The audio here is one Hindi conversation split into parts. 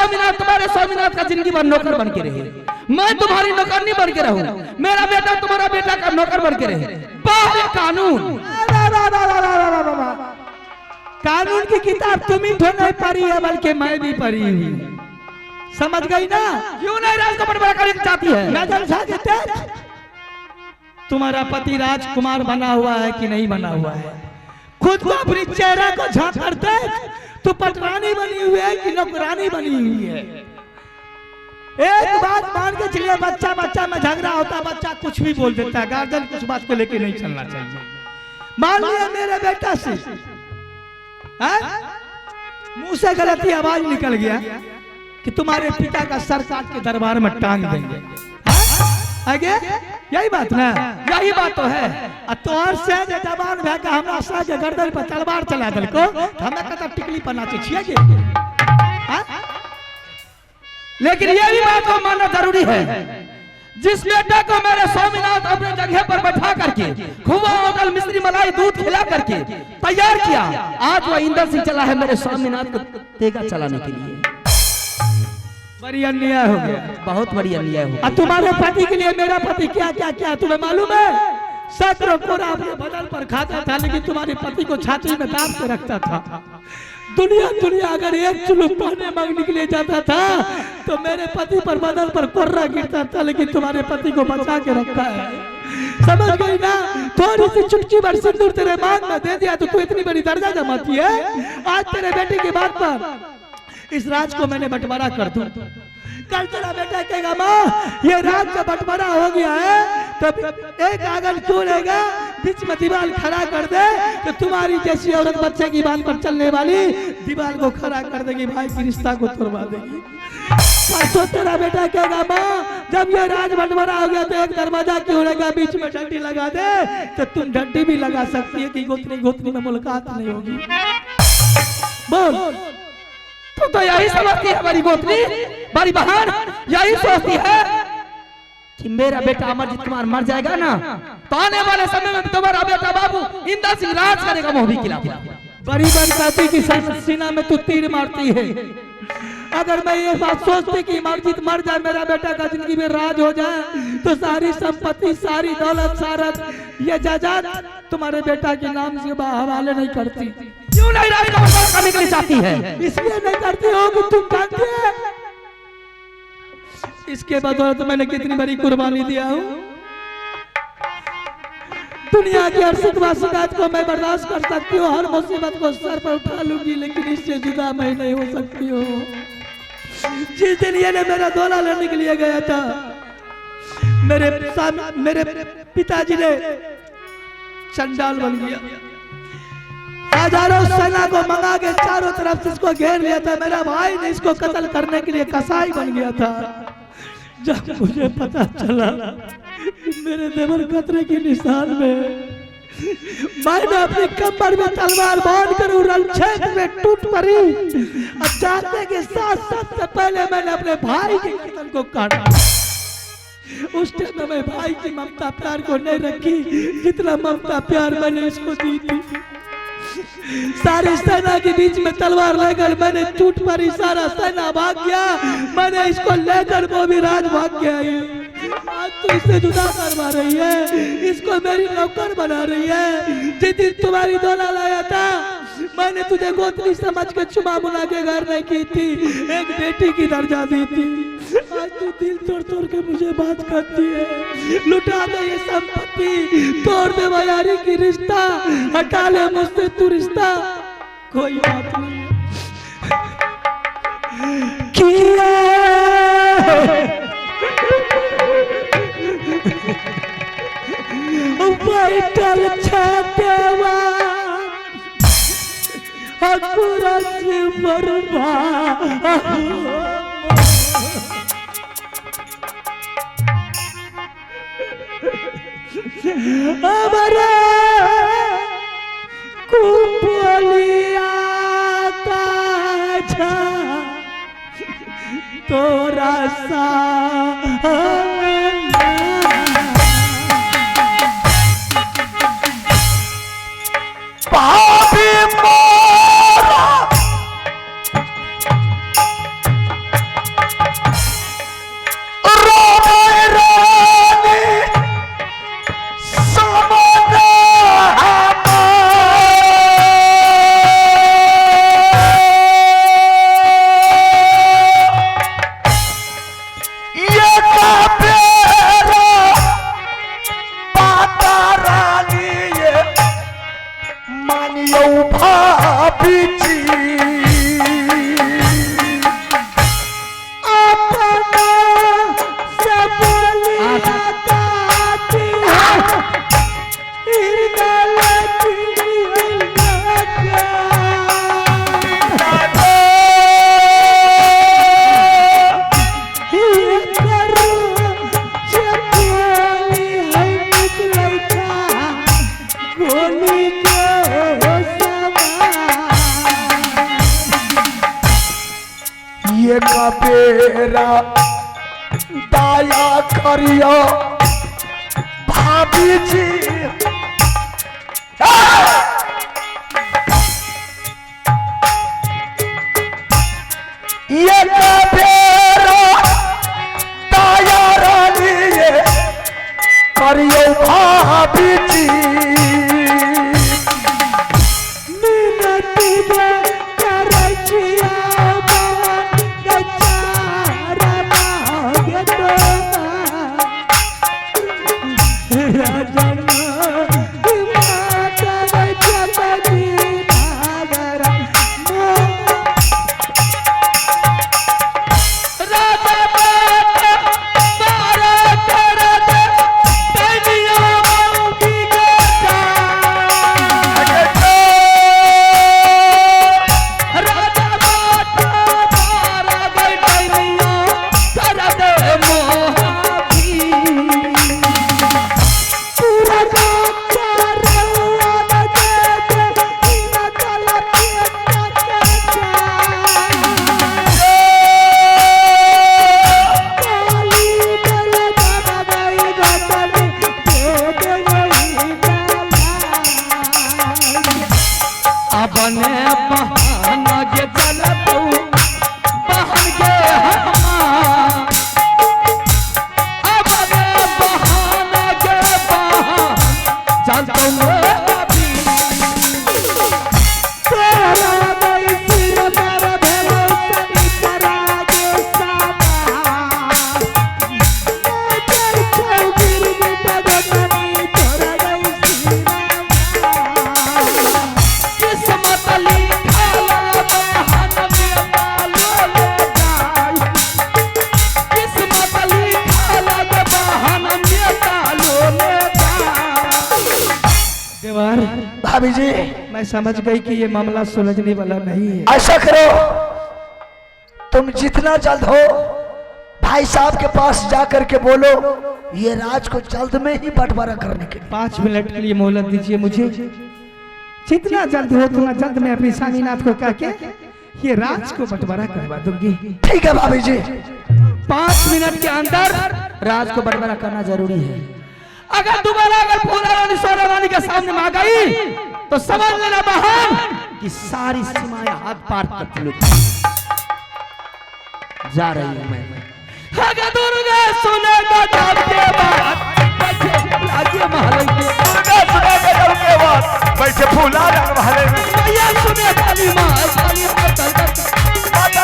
स्वामीनाथ तुम्हारे स्वामीनाथ का जिंदगी भर नौकर बन के रहे, मैं तुम्हारी नौकरनी बन के रहूं, मेरा बेटा तुम्हारा बेटा का नौकर बन के रहे। कानून कानून की किताब तुम ही तो नहीं पढ़ी है बल्कि मैं भी पढ़ी हूँ, समझ गई ना? क्यों नहीं राज को बड़ा करना चाहती है? नजर सा देते तुम्हारा पति राजकुमार बना हुआ है कि नहीं बना हुआ है? खुद को अपनी चेहरा को झांक कर देख, तू पटरानी बनी हुई है कि नौकरानी बनी हुई है? एक बात मान के चलिए, बच्चा बच्चा में झगड़ा होता, बच्चा कुछ भी बोल देता है, गार्जियन कुछ बात को लेके नहीं चलना चाहिए। मान लिया मेरे बेटा से मुंह से गलती आवाज निकल गया कि तुम्हारे पिता का सर काट के दरबार में टांग देंगे, आगे यही बात ना? यही बात तो है। तोहर से जबान भे के हमरा सा के गर्दन पर तलवार चला दल को हमें कत टिकली पनाचे छिए के। लेकिन ये भी बात को मानना जरूरी है, जिस बेटा को मेरे स्वामीनाथ अपने जगह पर बैठा करके खुआ होटल मिश्री मलाई दूध खिला करके तैयार किया, आज वह इंदर सिंह चला है मेरे स्वामीनाथ को तेगा चलाने के लिए। बड़ी अन्याय हो गया, बहुत बड़ी अन्याय हो गया। तुम्हारे पति के लिए मेरा पति क्या क्या क्या तुम्हें मालूम है? सत्रों को अपने बदन पर खाता था, लेकिन तुम्हारे पति को छाती में दाब के रखता था। दुनिया दुनिया अगर एक चुल्लू पानी मांगने के लिए जाता था तो मेरे पति पर बदन पर कोर्रा गिरता था, लेकिन तुम्हारे पति को बचा के रखा है, समझ गई ना? थोड़ी सी चुटकी भर सिंदूर तेरे मांग में दे दिया तो तू इतनी बड़ी दर्जा जमाती है। आज तेरे बेटे की बात पर इस राज को मैंने बंटवारा कर दूं, कल तेरा बेटा कहेगा माँ ये राज का बंटवारा हो गया है, तब एक आंगन क्यों रहेगा, बीच में दीवार खड़ा कर दे तो तुम्हारी जैसी औरत बच्चे की बात पर चलने वाली दीवार को खड़ा कर देगी, भाई की रिश्ता को तोड़वा देगी। परसों तेरा बेटा कहेगा माँ जब ये राज बंटवारा हो गया तो एक दरवाजा क्यों रहेगा, बीच में डंडी लगा दे, तो तुम डंडी भी लगा सकती है कि गोतनी गोतनी में मुलाकात नहीं होगी। बोल तू तो यही समझती है बड़ी गोतनी, बड़ी बहन यही सोचती है कि मेरा बेटा अमरजीत कुमार मर जाएगा ना तो आने वाले समय में तुम्हारा बेटा बाबू इंदर सिंह राज करेगा मोहबी किला। बड़ी बनकाती की सीना में तू तीर मारती है। अगर मैं ये बात सोचती कि अमरजीत मर जाए, मेरा बेटा का जिंदगी में राज हो जाए, तो सारी संपत्ति सारी दौलत सारा ये जायदाद तुम्हारे बेटा के नाम से हवाले नहीं करती। क्यों नहीं राज का बंटवारा करने के लिए चाहती है? इसलिए नहीं करती हो कि तुम जानते हैं इसके बदौलत मैंने कितनी बड़ी कुर्बानी दिया हूँ। दुनिया की हर शिकायत को मैं बर्दाश्त कर सकती हूँ, हर मुसीबत को सर पर उठा लूंगी, लेकिन इससे जुदा मैं नहीं हो सकती हूँ। जिस दिन ये मेरा दौला लेने के लिए गया था, मेरे पिताजी ने चंडाल बन गया, हजारों सेना को मंगा के चारों तरफ से इसको घेर लिया था। मेरा भाई ने इसको कत्ल करने के लिए कसाई बन गया था। जब मुझे पता चला मेरे देवर खतरे की निशान में, मैंने अपनी कमर में तलवार बांध कर रणछेद में टूट पड़ी और जाते के साथ सबसे पहले मैंने अपने भाई के गर्दन को काटा। उस टाइम में मैं भाई की ममता प्यार को नहीं रखी जितना ममता प्यार मैंने इसको दी थी। सारी सेना के बीच में तलवार लेकर मैंने टूट पड़ी, सारा सेना भाग गया, मैंने इसको लेकर वो भी राज भाग गया। आज तो इससे जुदा करवा रही है, इसको मेरी नौकर बना रही है। जिस दिन तुम्हारी दौला लाया था मैंने तुझे गोतनी समझ के चुमा बुला के घर नहीं की थी, एक बेटी की दर्जा दी थी। आज तू दिल तोड़ तोड़ के मुझे बात करती है, लुटा दे ये संपत्ति, तोड़ दे यारी की रिश्ता, हटा ले मुझसे तू रिश्ता, कोई बात नहीं किया बैठल छातेवा अकुरस बरबा हमारे कुपलिया का तोरा सा बेरा दया करियो भाभी जी। ये बेरा दया रानी करियो भाभी जी। भाभी जी मैं समझ गई कि ये मामला सुलझने वाला नहीं है। ऐसा करो, तुम जितना जल्द हो भाई साहब के पास जाकर के बोलो ये राज को जल्द में ही बंटवारा करने के लिए। 5 मिनट के लिए मोहलत दीजिए मुझे। जितना जल्द हो उतना जल्द मैं अपनी स्वामीनाथ को कह के ये राज को बंटवारा करवा दूंगी। ठीक है भाभी जी। 5 मिनट के अंदर राज को बंटवारा करना जरूरी है। अगर दोबारा फूला रानी सोना रानी के सामने में आ गई तो समझ लेना बहन कि सारी सीमाएं हाथ पार कर लूं। जा रही हूं मैं। अगर दुर्गा सुनेगा जब के बाद बैठे महल के, दुर्गा सुनेगा जब के बाद बैठे फूला महल में, मैया सुने काली मां काली माता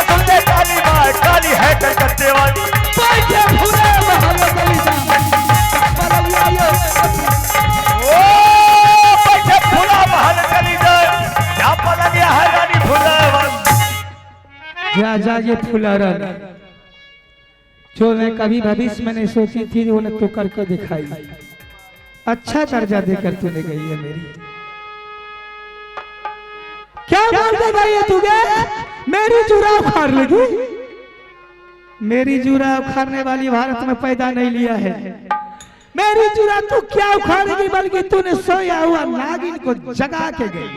सुने काली मां काली है कलकत्ते वाली, बैठे फूले महल गली जा बैठे फूला महल चली जाए क्या पता गया है रानी फूला। जा ये फूला रानी जो मैं कभी भविष्य में नहीं सोची थी वो तो करके दिखाई। अच्छा दर्जा देकर तूने गई है मेरी। क्या बोलते भाई है तुझे? मेरी जुरा उखाड़ लेगी? मेरी जुरा उखाड़ने वाली भारत में पैदा नहीं लिया है। मेरी जुरा तू क्या उखाड़ेगी, बल्कि तूने सोया हुआ नागिन को जगा के गई।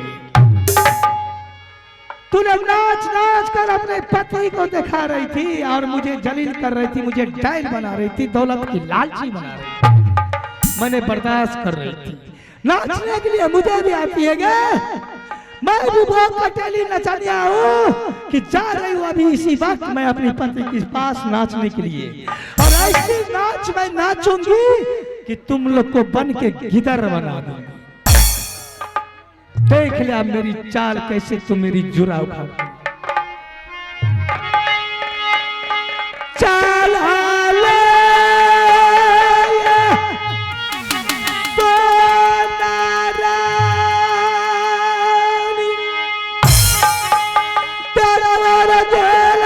तूने नाच नाच कर अपने पति को दिखा रही थी और मुझे जलील कर रही थी, मुझे डायल बना रही थी, दौलत की लालची बना रही थी। मैंने बर्दाश्त कर रही थी। नाचने के लिए मुझे भी आती है गे? मैं भी बहुत कटेली नचनिया हूँ कि जा रही हूँ अभी इसी वक्त मैं अपने पति के पास नाचने के लिए, और ऐसी नाच मैं नाचूंगी कि तुम लोग को बन के गिदर बना दूंगी। देख लिया मेरी चाल कैसे तुम मेरी जुरा उठा। चाल हाले तो नारानी तेरा वाला जेल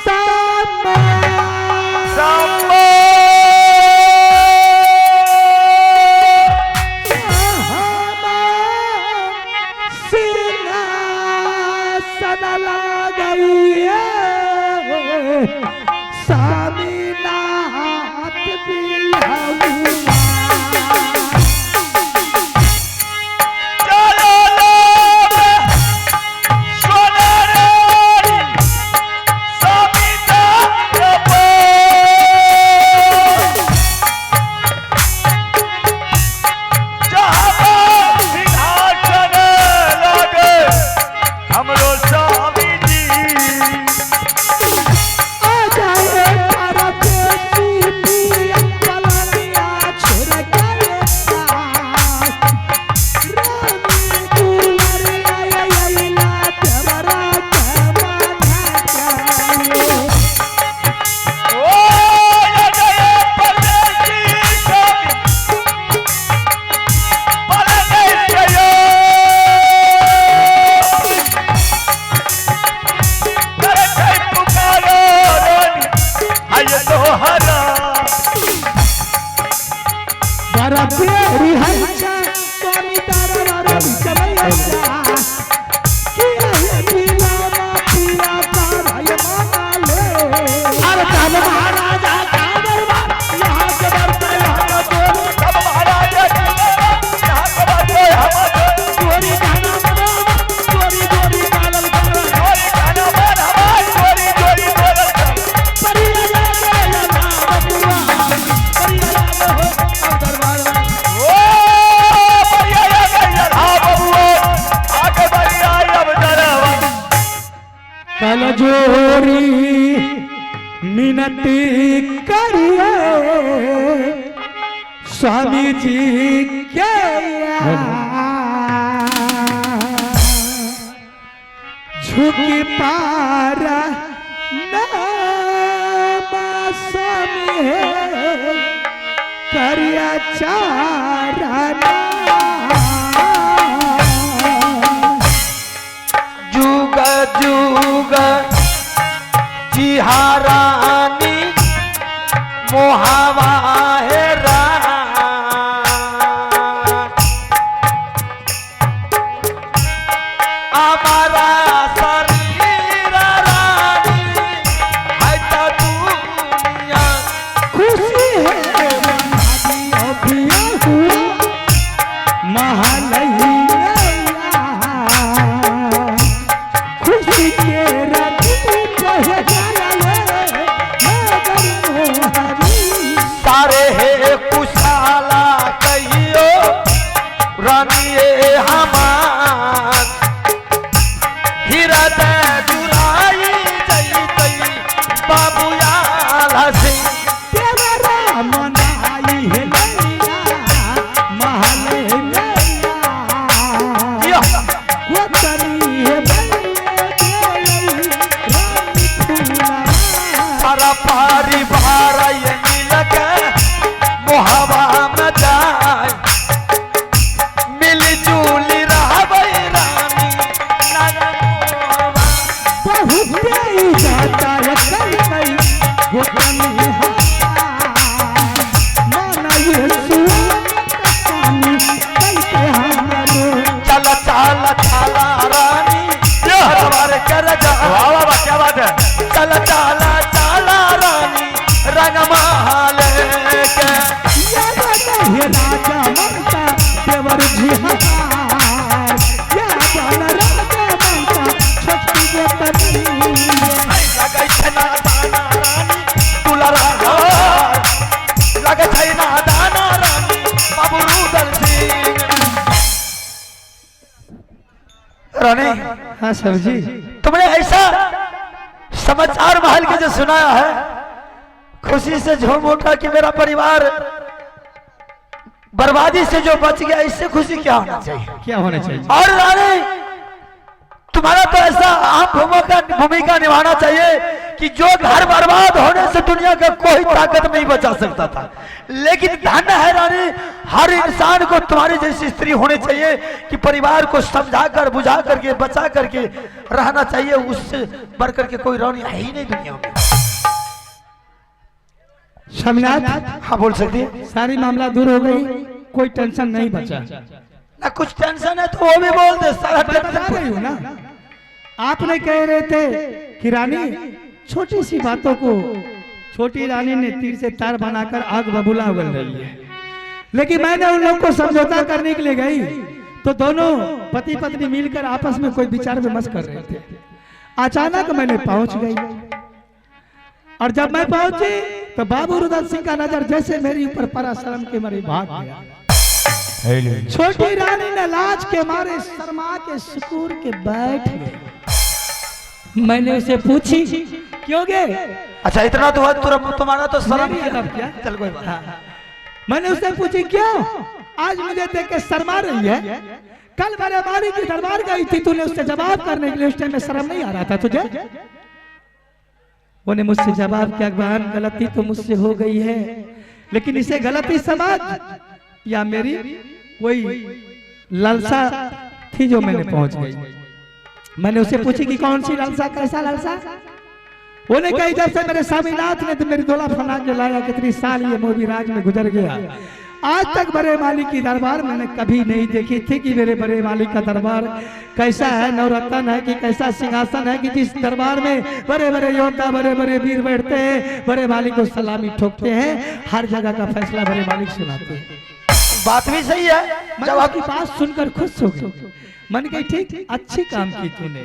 सामा सामा सब महाराजा का दरबार यहाँ के बरते हम चोरी सब महाराजा की दरबार यहाँ के बरते हम चोरी जाना मनावा चोरी चोरी पालन करो चोरी जाना मन हमार चोरी चोरी बोलल कर परिया जागे लगा बबुआ परिया जागे हो अब दरबार ओ बढ़िया या गया हां बबुआ आगे बढ़िया अब दरवा कल जोरी मिनती करिए स्वामी जी के झुकी पारा स्वामी करिया चारा जुग जुग जिहारानी मोहावा है हमारा शरीर रानी है तो दुनिया खुशी है अभिया हुआ महालैया खुशी के रति कहे जाला सारे है कुशाला कहियो रानिए हमार हृदय जुराई जैतई बाबूयाल सिंह तेरा मनाई है लैया महालैया जिया। वो चली है बल्ले रानी फूला सारा परिवार ये मिल के मोहवा में जाए मिलजुली रहबै रानी नगरवा। बहुत ही जाता है कल कई वो कमी माना ये सुनी कल के हमारो चल चल चल रानी हरवार कर जा वाह वाह क्या बात है चल चल चल रानी रंगमाल के याद है राजा ममता देवर जी हमार याद है राजा ममता छोटी बेटी लगै छै ना दाना रानी दुलारा लगै छै ना दाना रानी बाबू रुदल सिंह रानी हाँ सर जी तुमने ऐसा समाचार महल के जो सुनाया है खुशी से झूम उठा कि मेरा परिवार बर्बादी से जो बच गया इससे खुशी क्या होना चाहिए क्या होना चाहिए और रानी तुम्हारा तो ऐसा आम भूमिका निभाना चाहिए कि जो घर बर्बाद होने से दुनिया का कोई ताकत नहीं बचा सकता था लेकिन धन्य है रानी हर इंसान को तुम्हारी जैसी स्त्री होनी चाहिए कि परिवार को समझा कर बुझा करके बचा करके रहना चाहिए उससे बढ़ करके कोई रानी है ही नहीं दुनिया में। शमनाथ हाँ बोल सकती है सारी मामला दूर हो गई कोई टेंशन नहीं बचा ना कुछ टेंशन है तो वो भी बोल दे सारा बता टेंशन रही हूँ ना आपने कह रहे थे कि रानी छोटी सी बातों को छोटी रानी ने तीर से तार बनाकर आग बबूला उगल रही है लेकिन मैंने उन लोगों को समझौता करने के लिए गई तो दोनों पति पत्नी मिलकर आपस में कोई विचार विमर्श कर रहे थे अचानक मैंने पहुंच गई और जब मैं पहुंची तो बाबू रुदल सिंह का नजर जैसे मेरे ऊपर पड़ा शर्म के मारे भाग गया छोटी रानी ने लाज के मारे शर्मा के सुकून के बैठ गई मैंने उसे पूछी क्यों गए अच्छा इतना तो तुम्हारा तो शर्म मेरी अदब क्या चल कोई बात हाँ। मैंने उससे पूछी क्यों आज मुझे देख के शर्मा रही है कल मेरे मारी की दरबार गई थी तूने उससे जवाब करने के लिए उस टाइम में शर्म नहीं आ रहा था तुझे उन्हें मुझसे जवाब किया बहन गलती तो मुझसे हो गई है लेकिन इसे गलती समझ या मेरी कोई लालसा थी जो मैंने पहुंच गई मैंने उससे पूछी कि कौन सी लालसा कैसा लालसा उन्हें कही जब से मेरे स्वामीनाथ ने तो मेरी दोला फना के लाया कितनी साल ये मोदी राज में गुजर गया आज तक बड़े मालिक की दरबार मैंने कभी नहीं देखी थी कि मेरे बड़े मालिक का दरबार कैसा है, नवरत्न है कि कैसा सिंहासन है कि जिस दरबार में बड़े बड़े योद्धा बड़े बड़े वीर बैठते हैं, बड़े मालिक को सलामी ठोकते हैं, हर जगह का फैसला बड़े मालिक सुनाते हैं। बात भी सही है। जब आपकी बात सुनकर खुश हो गई, मन गई ठीक अच्छी काम की तूने,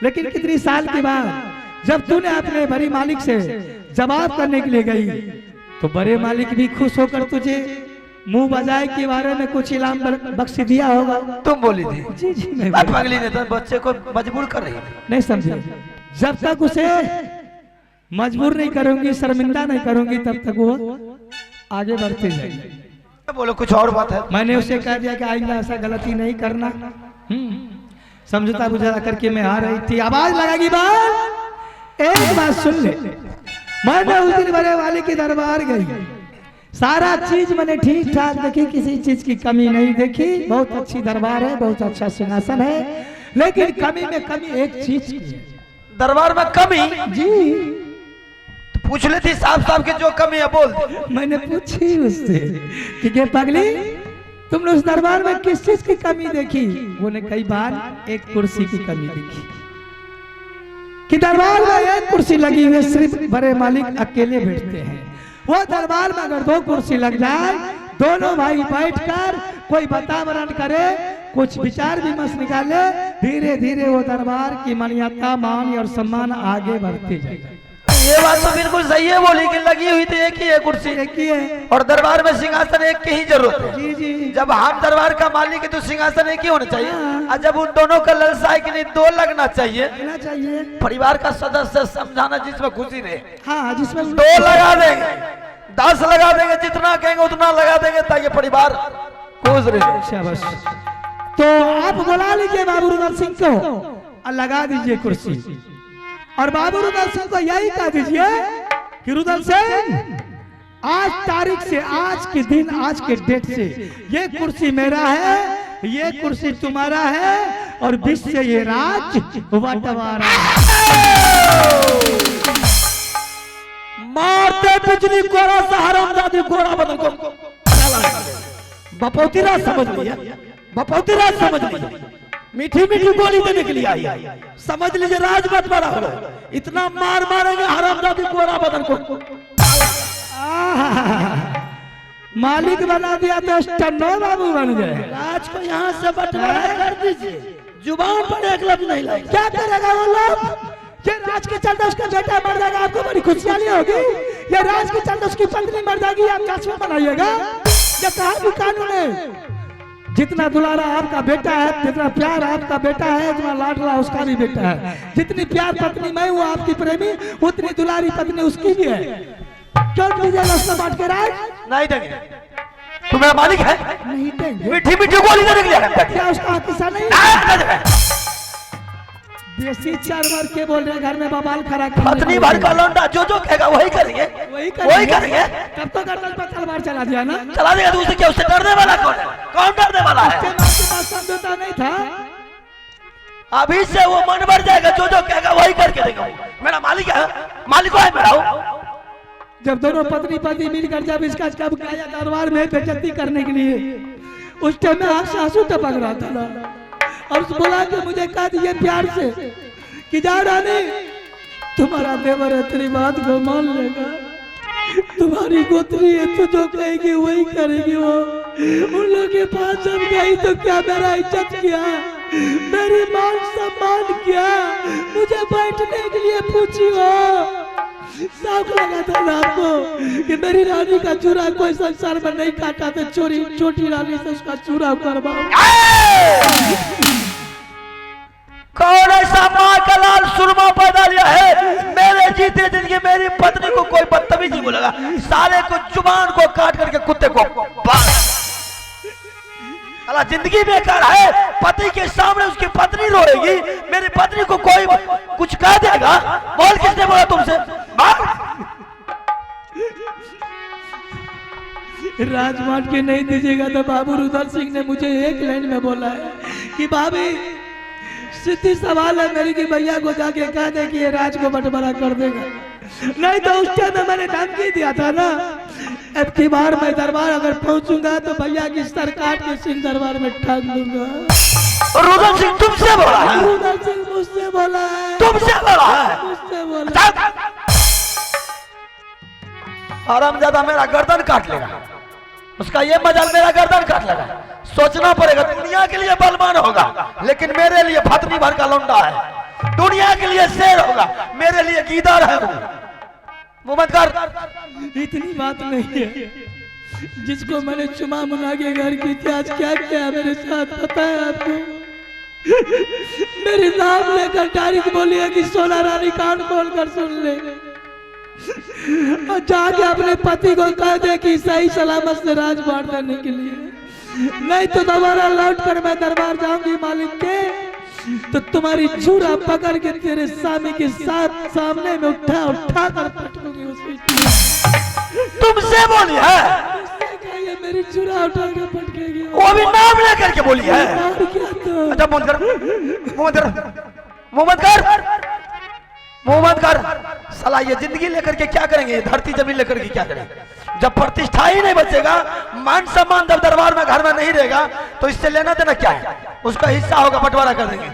लेकिन कितनी साल के बाद जब तूने अपने बड़े मालिक से जवाब करने के लिए गई तो बड़े मालिक भी खुश होकर तुझे मुंह बजाए के बारे में कुछ इनाम बख्श दिया होगा। तुम बोली थी। जी जी मैं पगली ने तो बच्चे को मजबूर कर रही थी। नहीं समझे, जब तक उसे मजबूर नहीं करूंगी, शर्मिंदा नहीं करूंगी, तब तक वो आगे बढ़ते जाएगी। बोलो कुछ और बात है। मैंने उसे कह दिया कि आइंदा ऐसा गलती नहीं करना। समझौता बुझा करके मैं आ रही थी, आवाज लगागी बात, एक बात सुन ले। मैंने उस दिन बड़े वाले के दरबार गई, सारा चीज मैंने ठीक ठाक देखी, किसी चीज की कमी नहीं देखी। बहुत अच्छी दरबार है, बहुत अच्छा सिंहासन है, लेकिन कमी में कमी एक चीज की है। दरबार में कमी? जी तो पूछ लेती साफ साफ की जो कमी है बोल दे। मैंने पूछी उससे कि क्या पगली तुमने उस दरबार में किस चीज की कमी देखी? वो ने कई बार एक कुर्सी की कमी देखी कि दरबार में एक कुर्सी लगी हुई, सिर्फ बड़े मालिक अकेले बैठते हैं। वो दरबार में अगर दो कुर्सी लग जाए, दोनों भाई बैठकर कोई वातावरण करे, कुछ विचार विमर्श निकाले, धीरे धीरे वो दरबार की मान्यता मान और सम्मान आगे बढ़ते जाएगा। ये बात तो बिल्कुल सही है बोली कि लगी हुई थी एक ही है कुर्सी, एक ही है और दरबार में सिंहासन एक की ही जरूरत है। जी जी। जब हम दरबार का मालिक है तो सिंहासन एक ही होना चाहिए। और जब उन दोनों का ललसा है कि नहीं, दो लगना चाहिए। लेना चाहिए परिवार का सदस्य समझाना जिसमें खुशी रहे। हाँ, जिसमें दो लगा देंगे, 10 लगा देंगे, जितना कहेंगे उतना लगा देंगे ताकि परिवार खुश रहे। शाबाश। तो आप बुला लीजिए बाबू रुदल सिंह को और लगा दीजिए कुर्सी, और बाबू रुदल सिंह को यही कह दीजिए कि रुदल सिंह आज तारीख से, आज के दिन, आज के डेट से ये कुर्सी मेरा है, ये कुर्सी तुम्हारा है, और विश्व से ये राज बंटवारा है। मारते बिजली कोरा सा हरामजादी गोरा बदल को बपौती रात समझ लिया, बपौती रात समझ लिया, मीठी मीठी गोली देने के लिए आई, समझ लीजिए राज मत बड़ा हो, इतना मार मारेंगे हरामजादी गोरा बदल को। मालिक बना दिया तो स्टन्नो बाबू बन गए। राज को यहाँ से बंटवारा कर दीजिए, जुबान पर एक लफ्ज नहीं लाए। क्या करेगा वो लोग? ये राज के चलते उसका बेटा मर जाएगा, आपको बड़ी खुशियाली होगी। ये राज के चलते उसकी पत्नी मर जाएगी, आप कस्म बनाइएगा। ये कहा भी कानून है, जितना दुलारा आपका बेटा है, जितना प्यार आपका बेटा है, जितना लाडला उसका भी बेटा है। जितनी प्यार पत्नी मैं हूँ आपकी प्रेमी, उतनी दुलारी पत्नी उसकी भी है। क्यों दीजिएगा उसमें बांट के राज? नहीं देंगे। तू मेरा मालिक है, नहीं देंगे। मीठी मीठी गोली देने के लिए क्या उसका हक हिस्सा नहीं? देसी चार बार के बोल रहे घर में बवाल खड़ा कर। पत्नी भर का लौंडा जो जो कहेगा वही करेंगे, वही करेंगे। तब तो गर्दन पर तलवार चला दिया ना। चला देगा तो उसे क्या, उससे डरने वाला कौन है? कौन डरने वाला है? उसके पास समझौता नहीं था। अभी से वो मन भर जाएगा, जो जो कहेगा वही करके देगा। मेरा मालिक है, मालिक है मेरा। जब दोनों पत्नी पति मिलकर जब इसका कब गया दरबार में बेइज्जती करने के लिए, उस टाइम में आंख से आंसू टपक रहा था ना, और बोला कि मुझे कह दिए प्यार से कि जा रानी, तुम्हारा देवर है, तेरी बात को मान लेगा, तुम्हारी गोत्री है, तू जो कहेगी वही करेगी। वो उन लोगों के पास जब गई तो क्या मेरा इज्जत किया, मेरी मान सम्मान किया, मुझे बैठने के लिए पूछी। वो साफ लगा था ना आपको कि मेरी रानी का चूरा कोई संसार में नहीं काटा, तो चोरी छोटी रानी से उसका चूरा करवाओ। कौन ऐसा माँ का लाल सुरमा पैदा लिया है? मेरे जीते जिंदगी मेरी पत्नी को कोई बदतमीज नहीं बोलेगा, साले को जुबान को काट करके कुत्ते को अला जिंदगी बेकार है। पति के सामने उसकी पत्नी रोएगी, मेरी पत्नी को कोई कुछ कह देगा? बोल, किसने बोला तुमसे? राजमाट के नहीं दीजिएगा तो बाबू रुदल सिंह ने मुझे एक लाइन में बोला है कि भाभी सीधी सवाल है मेरी कि भैया को जाके कह दे कि ये राज को बंटवारा कर देगा, नहीं तो उस टाइम में मैंने धमकी दिया था ना अब की बार मैं दरबार अगर पहुंचूंगा तो भैया की सर काट के सिंह दरबार में टांग दूंगा। और रुदल सिंह तुमसे बोला है? रुदल सिंह मुझसे बोला है। तुमसे बोला है? मुझसे बोला है। हरामजादा मेरा गर्दन काट लेगा, उसका ये मजाल मेरा गर्दन काट लेगा। सोचना पड़ेगा, दुनिया के लिए बलवान होगा लेकिन मेरे लिए फतनी भर का लौंडा है। दुनिया के लिए शेर होगा, मेरे लिए गीदड़ है वो। मुहम्मद कर इतनी बात नहीं है। जिसको मैंने चुमा मुना के घर की थी, आज क्या क्या मेरे साथ पता है आपको? मेरे नाम लेकर तारीख बोली है कि सोना रानी कान खोल कर सुन ले और जाके अपने पति को कह दे कि सही सलामत से राज बांट देने के लिए, नहीं तो दोबारा लौट कर मैं दरबार जाऊंगी मालिक के, तो तुम्हारी चूड़ा पकड़ के तेरे स्वामी के साथ सामने में उठा उठा कर पटकूंगी उसे। तुमसे बोली है? ये मेरी चूड़ा उठा के पटकेगी। वो भी नाम लेकर के बोली है? और क्या तो? अच्छा मोहम्मद कर, मोहम्मद कर, मोहम्मद कर, मोहम्मद कर। साला ये जिंदगी लेकर के क्या करेंगे, धरती जमीन लेकर के क्या करेंगे? जब प्रतिष्ठा ही नहीं बचेगा, मान सम्मान जब दरबार में घर में नहीं रहेगा, तो इससे लेना देना क्या है? उसका हिस्सा होगा, बंटवारा कर देंगे।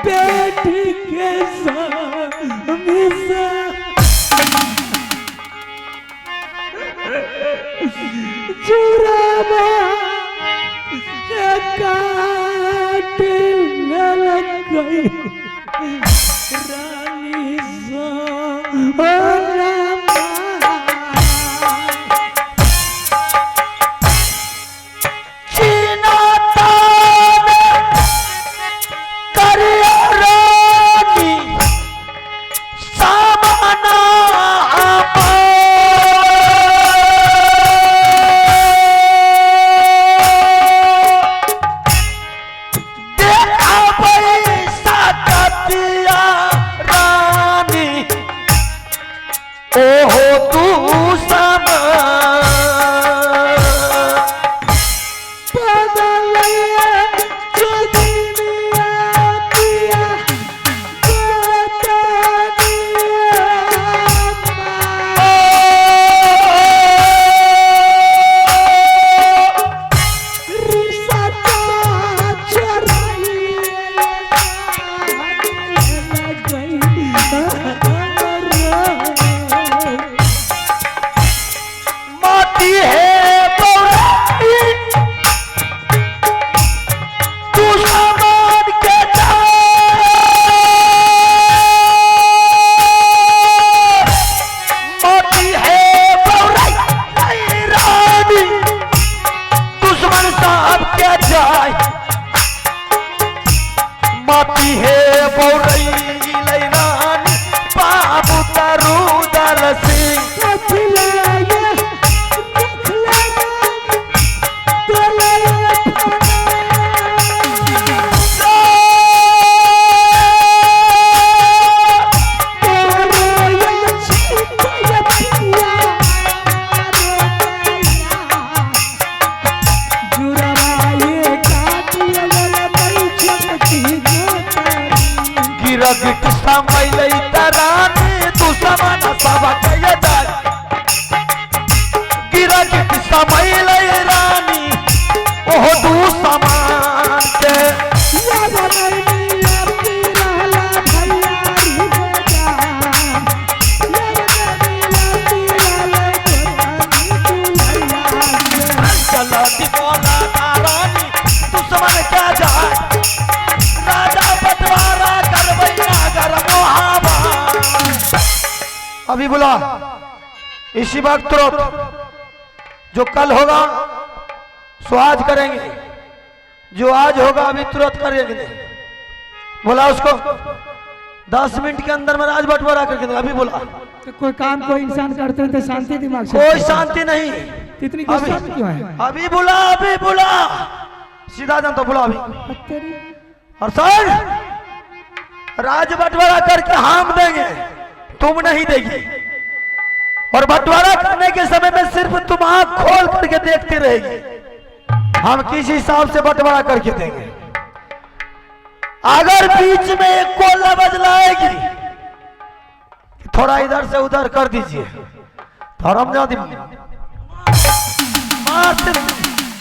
बेटी के स्वामी से चुरावा काट लग गई रानी सोना। अभी बुला इसी वक्त तुरंत, जो कल होगा सो आज करेंगे, जो आज होगा अभी तुरंत करेंगे। बोला उसको 10 मिनट के अंदर में राज बंटवारा करके दे। अभी बोला तो कोई काम कोई इंसान करते हैं तो शांति दिमाग से, कोई शांति नहीं। इतनी गुस्सा क्यों है? अभी बुला, अभी बुला, सीधा जान तो बुला अभी। और सर राज बंटवारा करके हम देंगे, तुम नहीं देगी। और बंटवारा करने के समय में सिर्फ तुम आंख खोल करके देखती रहेगी, हम किस हिसाब से बंटवारा करके देंगे। अगर बीच में एक को लबज लाएगी थोड़ा इधर से उधर कर दीजिए, धर्म जाति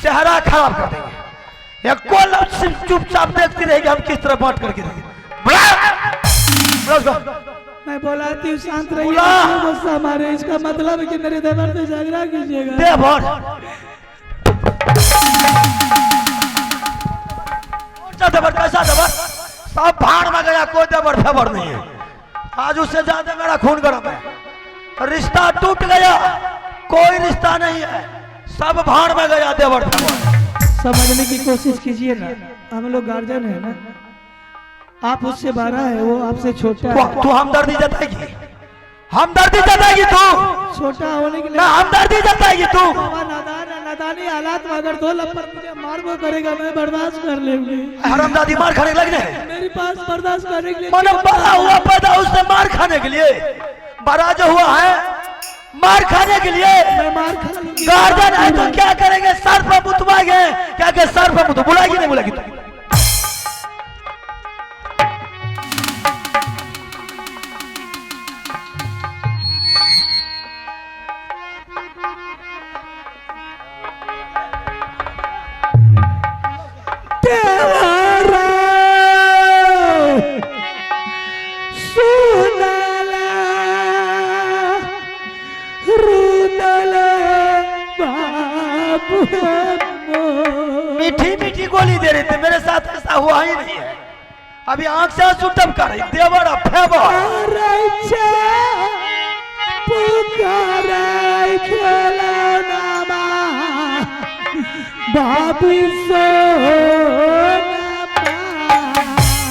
चेहरा खराब कर देंगे। एक को लफ्ज चुपचाप देखती रहेगी हम किस तरह बांट करके देंगे। मैं बोलाती हूँ शांत रहिए, गुस्सा मारे, इसका मतलब है कि मेरे देवर से झगड़ा कीजिएगा। देवर देवर कैसा देवर? सब भाड़ में गया, कोई देवर फेवर नहीं है। आज उससे ज्यादा मेरा खून गर्म है, रिश्ता टूट गया, कोई रिश्ता नहीं है, सब भाड़ में गया देवर फेवर। समझने की कोशिश कीजिए ना, हम लोग गार्जियन है ना, आप उससे बड़ा है, वो आपसे छोटा है। तू हमदर्दी जताएगी, हमदर्दी जताएगी तू, छोटा होने के लिए ना हमदर्दी जताएगी तू। बाबा नादान है, नादानी हालात में अगर 2 लपट मुझे मारबो करेगा मैं बर्दाश्त कर लेंगे। हरामजादी मार खाने लगने मेरे पास बर्दाश्त करने के लिए मन बड़ा हुआ पैदा उससे मार खाने के लिए, बड़ा जो हुआ है मार खाने के लिए। मैं मार खा लूंगी। गार्जियन है तो क्या करेंगे? सर पर मुतवाएंगे क्या? के सर पर मुत बुलाएगी नहीं बुलाएगी? मीठी मीठी गोली दे रहे थे, मेरे साथ ऐसा हुआ ही नहीं है। अभी आंख से आंसू टपका रही, देवर बाबू से